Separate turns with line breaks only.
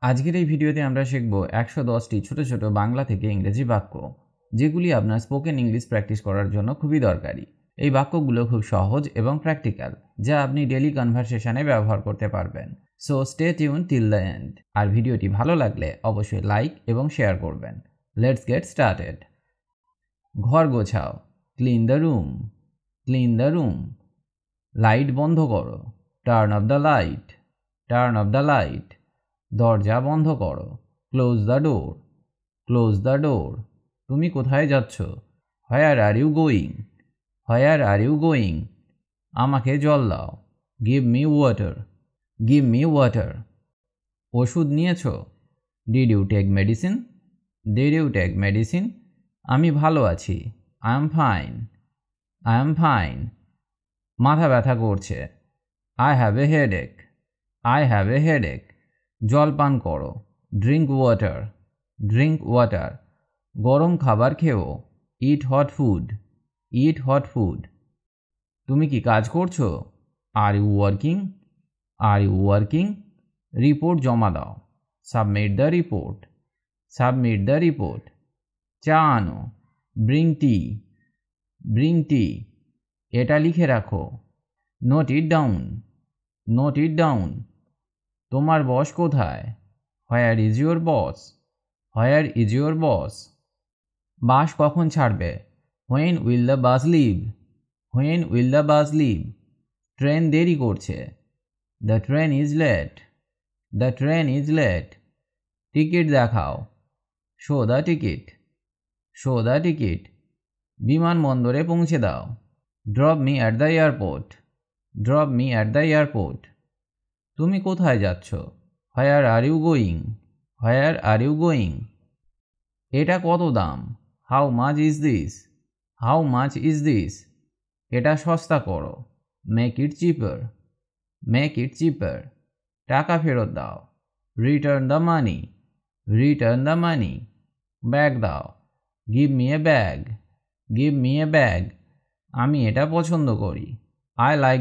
আজকের এই ভিডিওতে আমরা শিখব 110টি ছোট ছোট বাংলা থেকে ইংরেজি বাক্য, যেগুলি আপনার স্পোকেন ইংলিশ প্র্যাকটিস করার জন্য খুবই দরকারি। এই বাক্যগুলো খুব সহজ এবং প্র্যাকটিক্যাল, যা আপনি ডেইলি কনভারসেশনে ব্যবহার করতে পারবেন। So stay tune till the end. আর ভিডিওটি ভালো লাগলে অবশ্যই লাইক এবং শেয়ার করবেন। Let's get started. ঘর গোছাও, clean the room, clean the room. Light বন্ধ করো, turn off the light, turn off the light. দরজা বন্ধ করো, close the door, close the door. তুমি কোথায় যাচ্ছ? Where are you going, where are you going. আমাকে জল দাও, give me water, give me water. ওষুধ নিয়েছ? Did you take medicine, did you take medicine. আমি ভালো আছি, I am fine, I am fine. মাথা ব্যথা করছে, I have a headache, I have a headache. জল পান করো, ড্রিঙ্ক ওয়াটার, ড্রিঙ্ক ওয়াটার। গরম খাবার খেও, eat hot food, eat hot food. তুমি কি কাজ করছো? Are you working, are you working. Report জমা দাও, submit the report, submit the report. চা আনো, ব্রিং টি, ব্রিং টি। এটা লিখে রাখো, note it down, note it down. তোমার বস কোথায়? Where is your boss, where is your boss. Bus কখন ছাড়বে? When will the bus leave, when will the bus leave. Train দেরি করছে, the train is late, the train is late. Ticket দেখাও, show the ticket, show the ticket. বিমানবন্দরে পৌঁছে দাও, drop me at the airport, drop me at the airport. তুমি কোথায় যাচ্ছ? Where are you going, where are you going. এটা কত দাম? How much is this, how much is this. এটা সস্তা করো, make it cheaper, make it চিপার। টাকা ফেরত দাও, return the money, return the money. Bag দাও, give me a bag, give me a bag. আমি এটা পছন্দ করি, আই লাইক